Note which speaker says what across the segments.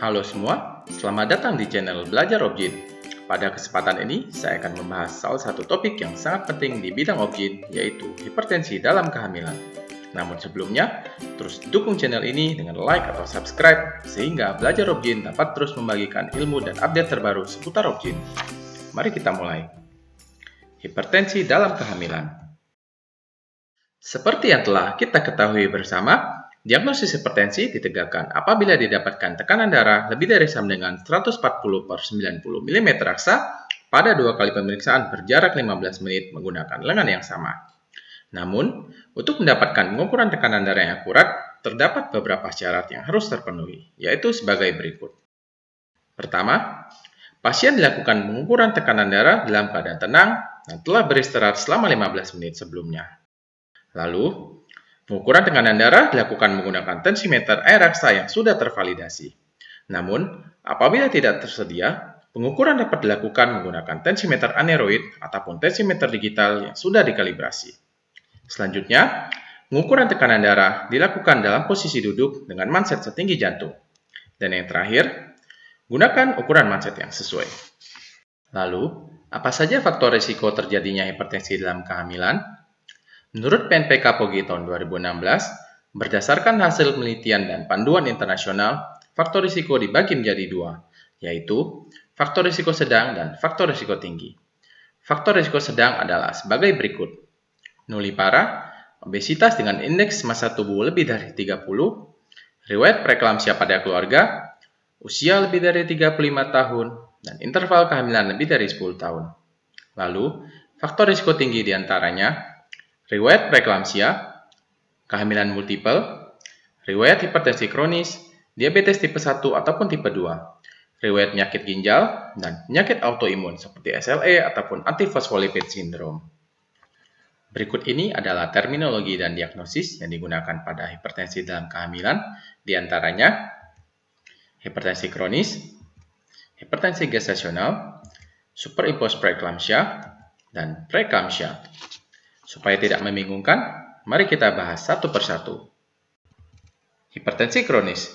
Speaker 1: Halo semua, selamat datang di channel Belajar Objin. Pada kesempatan ini, saya akan membahas salah satu topik yang sangat penting di bidang objin, yaitu hipertensi dalam kehamilan. Namun sebelumnya, terus dukung channel ini dengan like atau subscribe, sehingga Belajar Objin dapat terus membagikan ilmu dan update terbaru seputar objin. Mari kita mulai. Hipertensi dalam kehamilan. Seperti yang telah kita ketahui bersama, diagnosis hipertensi ditegakkan apabila didapatkan tekanan darah lebih dari sama dengan 140/90 mm raksa pada 2 kali pemeriksaan berjarak 15 menit menggunakan lengan yang sama. Namun, untuk mendapatkan pengukuran tekanan darah yang akurat, terdapat beberapa syarat yang harus terpenuhi, yaitu sebagai berikut. Pertama, pasien dilakukan pengukuran tekanan darah dalam keadaan tenang dan telah beristirahat selama 15 menit sebelumnya. Lalu, pengukuran tekanan darah dilakukan menggunakan tensimeter air raksa yang sudah tervalidasi. Namun, apabila tidak tersedia, pengukuran dapat dilakukan menggunakan tensimeter aneroid ataupun tensimeter digital yang sudah dikalibrasi. Selanjutnya, pengukuran tekanan darah dilakukan dalam posisi duduk dengan manset setinggi jantung. Dan yang terakhir, gunakan ukuran manset yang sesuai. Lalu, apa saja faktor risiko terjadinya hipertensi dalam kehamilan? Menurut PNPK POGI tahun 2016, berdasarkan hasil penelitian dan panduan internasional, faktor risiko dibagi menjadi dua, yaitu faktor risiko sedang dan faktor risiko tinggi. Faktor risiko sedang adalah sebagai berikut. Nulipara, obesitas dengan indeks massa tubuh lebih dari 30, riwayat preeklamsia pada keluarga, usia lebih dari 35 tahun, dan interval kehamilan lebih dari 10 tahun. Lalu, faktor risiko tinggi diantaranya riwayat preeklamsia, kehamilan multiple, riwayat hipertensi kronis, diabetes tipe 1 ataupun tipe 2, riwayat penyakit ginjal, dan penyakit autoimun seperti SLE ataupun antifosfolipid syndrome. Berikut ini adalah terminologi dan diagnosis yang digunakan pada hipertensi dalam kehamilan, diantaranya hipertensi kronis, hipertensi gestasional, superimposed preeklamsia, dan preeklamsia. Supaya tidak membingungkan, mari kita bahas satu persatu. Hipertensi kronis.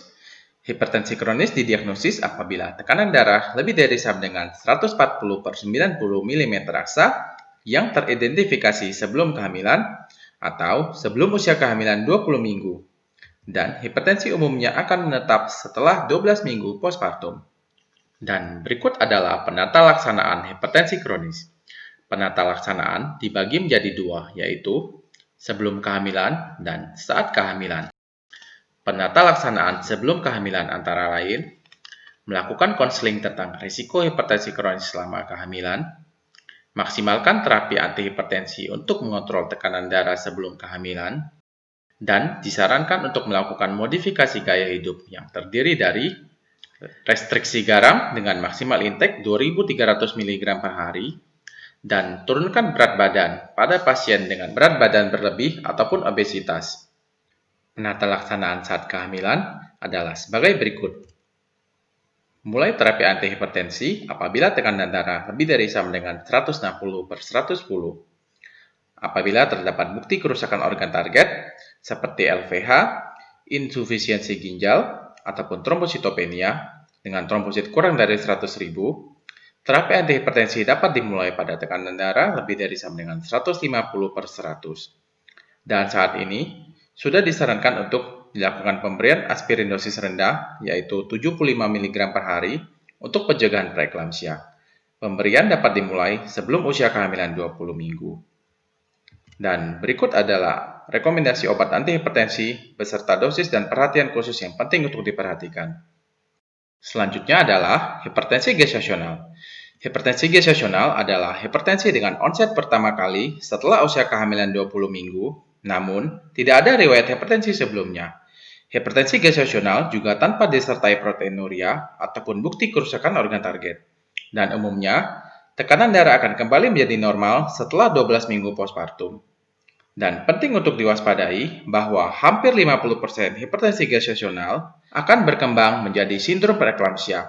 Speaker 1: Hipertensi kronis didiagnosis apabila tekanan darah lebih dari sama dengan 140/90 mm raksa yang teridentifikasi sebelum kehamilan atau sebelum usia kehamilan 20 minggu. Dan hipertensi umumnya akan menetap setelah 12 minggu postpartum. Dan berikut adalah penata laksanaan hipertensi kronis. Penata laksanaan dibagi menjadi dua, yaitu sebelum kehamilan dan saat kehamilan. Penata laksanaan sebelum kehamilan antara lain melakukan konseling tentang risiko hipertensi kronis selama kehamilan, maksimalkan terapi antihipertensi untuk mengontrol tekanan darah sebelum kehamilan, dan disarankan untuk melakukan modifikasi gaya hidup yang terdiri dari restriksi garam dengan maksimal intake 2.300 mg per hari, dan turunkan berat badan pada pasien dengan berat badan berlebih ataupun obesitas. Penata laksanaan saat kehamilan adalah sebagai berikut. Mulai terapi antihipertensi apabila tekanan darah lebih dari sama dengan 160/110. Apabila terdapat bukti kerusakan organ target seperti LVH, insufisiensi ginjal, ataupun trombositopenia dengan trombosit kurang dari 100.000, terapi antihipertensi dapat dimulai pada tekanan darah lebih dari sama dengan 150/100. Dan saat ini, sudah disarankan untuk dilakukan pemberian aspirin dosis rendah, yaitu 75 mg per hari, untuk pencegahan preeklamsia. Pemberian dapat dimulai sebelum usia kehamilan 20 minggu. Dan berikut adalah rekomendasi obat antihipertensi beserta dosis dan perhatian khusus yang penting untuk diperhatikan. Selanjutnya adalah hipertensi gestasional. Hipertensi gestasional adalah hipertensi dengan onset pertama kali setelah usia kehamilan 20 minggu, namun tidak ada riwayat hipertensi sebelumnya. Hipertensi gestasional juga tanpa disertai proteinuria ataupun bukti kerusakan organ target. Dan umumnya, tekanan darah akan kembali menjadi normal setelah 12 minggu postpartum. Dan penting untuk diwaspadai bahwa hampir 50% hipertensi gestasional akan berkembang menjadi sindrom preeklamsia.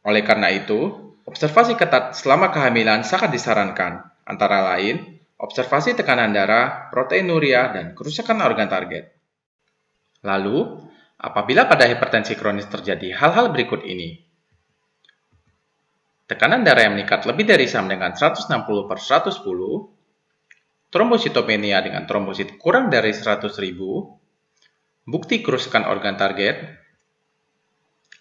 Speaker 1: Oleh karena itu, observasi ketat selama kehamilan sangat disarankan, antara lain observasi tekanan darah, proteinuria, dan kerusakan organ target. Lalu, Apabila pada hipertensi kronis terjadi hal-hal berikut ini: tekanan darah yang meningkat lebih dari sama dengan 160/110, trombositopenia dengan trombosit kurang dari 100.000, bukti kerusakan organ target,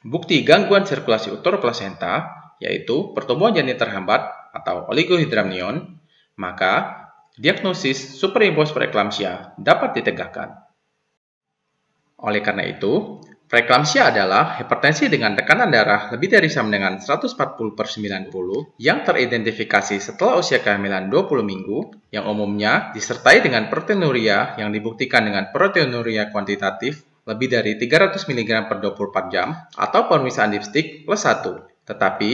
Speaker 1: bukti gangguan sirkulasi uter plasenta, yaitu pertumbuhan janin terhambat atau oligohydramnion, maka diagnosis superimpos preeklamsia dapat ditegakkan. Oleh karena itu, preeklamsia adalah hipertensi dengan tekanan darah lebih dari sama dengan 140/90 yang teridentifikasi setelah usia kehamilan 20 minggu, yang umumnya disertai dengan proteinuria yang dibuktikan dengan proteinuria kuantitatif lebih dari 300 mg/24 jam atau pemeriksaan dipstik plus 1. Tetapi,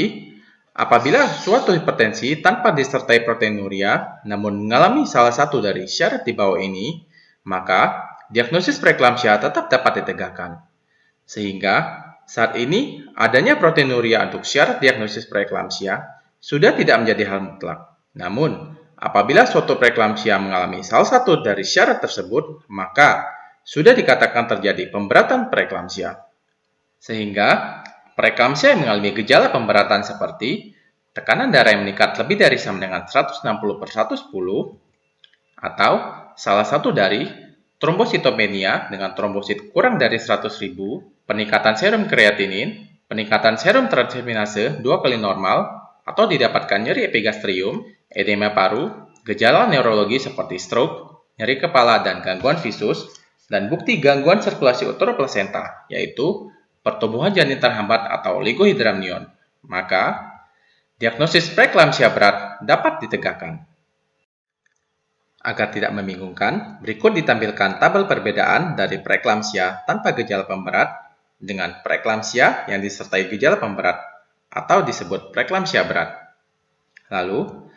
Speaker 1: apabila suatu hipertensi tanpa disertai proteinuria namun mengalami salah satu dari syarat di bawah ini, maka diagnosis preeklamsia tetap dapat ditegakkan. Sehingga, saat ini adanya proteinuria untuk syarat diagnosis preeklamsia sudah tidak menjadi hal mutlak. Namun, apabila suatu preeklamsia mengalami salah satu dari syarat tersebut, maka sudah dikatakan terjadi pemberatan preeklamsia. Sehingga, preeklamsia yang mengalami gejala pemberatan seperti tekanan darah yang meningkat lebih dari sama dengan 160/110, atau salah satu dari trombositopenia dengan trombosit kurang dari 100.000, peningkatan serum kreatinin, peningkatan serum transaminase 2 kali normal, atau didapatkan nyeri epigastrium, edema paru, gejala neurologi seperti stroke, nyeri kepala dan gangguan visus, dan bukti gangguan sirkulasi uter plasenta, yaitu pertumbuhan janin terhambat atau oligohydramnion, maka diagnosis preeklamsia berat dapat ditegakkan. Agar tidak membingungkan, berikut ditampilkan tabel perbedaan dari preeklamsia tanpa gejala pemberat dengan preeklamsia yang disertai gejala pemberat atau disebut preeklamsia berat. Lalu,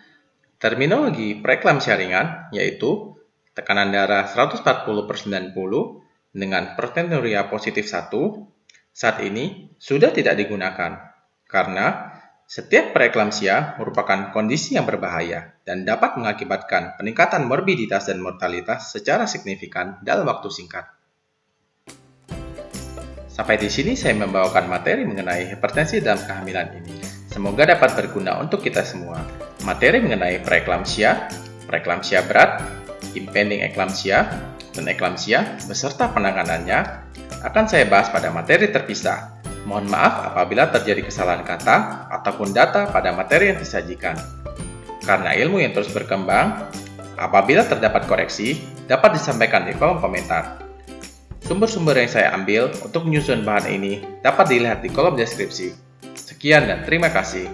Speaker 1: terminologi preeklamsia ringan yaitu tekanan darah 140/90 dengan proteinuria positif 1 saat ini sudah tidak digunakan karena setiap preeklamsia merupakan kondisi yang berbahaya dan dapat mengakibatkan peningkatan morbiditas dan mortalitas secara signifikan dalam waktu singkat. Sampai di sini saya membawakan materi mengenai hipertensi dalam kehamilan ini. Semoga dapat berguna untuk kita semua. Materi mengenai preeklamsia, preeklamsia berat, impending eklamsia, dan eklamsia beserta penanganannya akan saya bahas pada materi terpisah. Mohon maaf apabila terjadi kesalahan kata ataupun data pada materi yang disajikan. Karena ilmu yang terus berkembang, apabila terdapat koreksi, dapat disampaikan di kolom komentar. Sumber-sumber yang saya ambil untuk menyusun bahan ini dapat dilihat di kolom deskripsi. Sekian dan terima kasih.